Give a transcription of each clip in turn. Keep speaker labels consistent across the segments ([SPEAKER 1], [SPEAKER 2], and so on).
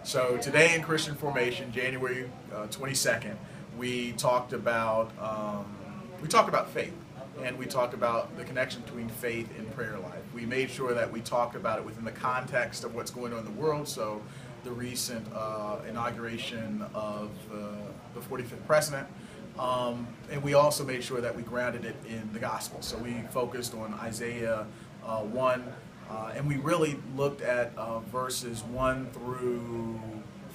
[SPEAKER 1] So today in Christian Formation, January 22nd, we talked about faith, and we talked about the connection between faith and prayer life. We made sure that we talked about it within the context of what's going on in the world. So the recent inauguration of the 45th president. And we also made sure that we grounded it in the gospel. So we focused on Isaiah 1, and we really looked at verses 1 through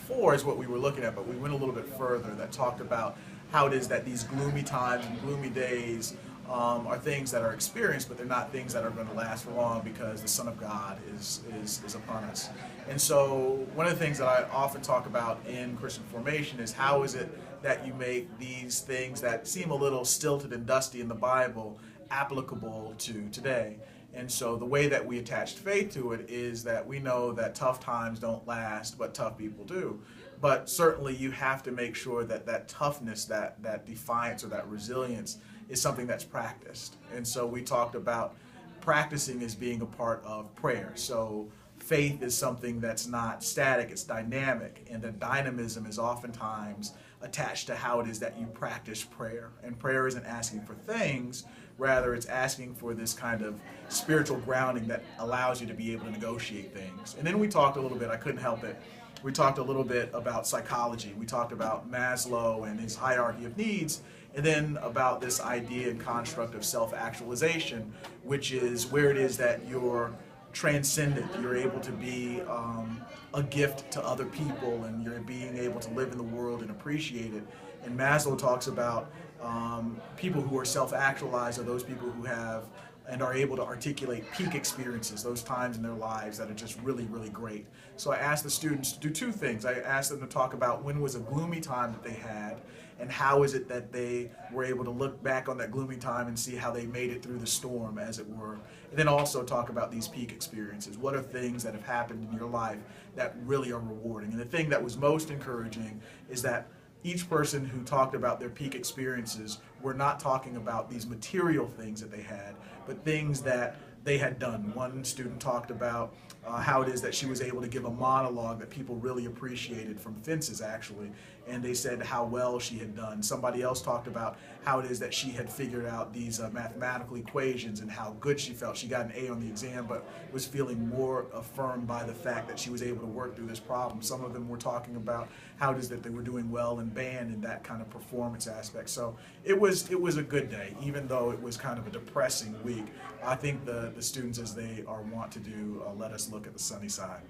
[SPEAKER 1] 4 is what we were looking at, but we went a little bit further that talked about how it is that these gloomy times and gloomy days are things that are experienced, but they're not things that are going to last for long because the Son of God is upon us. And so one of the things that I often talk about in Christian formation is how is it that you make these things that seem a little stilted and dusty in the Bible applicable to today. And so the way that we attached faith to it is that we know that tough times don't last, but tough people do. But certainly you have to make sure that that toughness, that defiance or that resilience is something that's practiced. And so we talked about practicing as being a part of prayer. So faith is something that's not static, it's dynamic, and the dynamism is oftentimes attached to how it is that you practice prayer. And prayer isn't asking for things, rather it's asking for this kind of spiritual grounding that allows you to be able to negotiate things. And then we talked a little bit, I couldn't help it, we talked a little bit about psychology. We talked about Maslow and his hierarchy of needs, and then about this idea and construct of self-actualization, which is where it is that you're transcendent, you're able to be a gift to other people, and you're being able to live in the world and appreciate it. And Maslow talks about people who are self-actualized are those people who have and are able to articulate peak experiences, those times in their lives that are just really, really great. So I asked the students to do two things. I asked them to talk about when was a gloomy time that they had, and how is it that they were able to look back on that gloomy time and see how they made it through the storm, as it were. And then also talk about these peak experiences. What are things that have happened in your life that really are rewarding? And the thing that was most encouraging is that each person who talked about their peak experiences were not talking about these material things that they had, but things that they had done. One student talked about how it is that she was able to give a monologue that people really appreciated, from Fences actually, and they said how well she had done. Somebody else talked about how it is that she had figured out these mathematical equations and how good she felt. She got an A on the exam, but was feeling more affirmed by the fact that she was able to work through this problem. Some of them were talking about how it is that they were doing well in band and that kind of performance aspect. So it was a good day, even though it was kind of a depressing week. I think the students, as they are wont to do, let us look at the sunny side.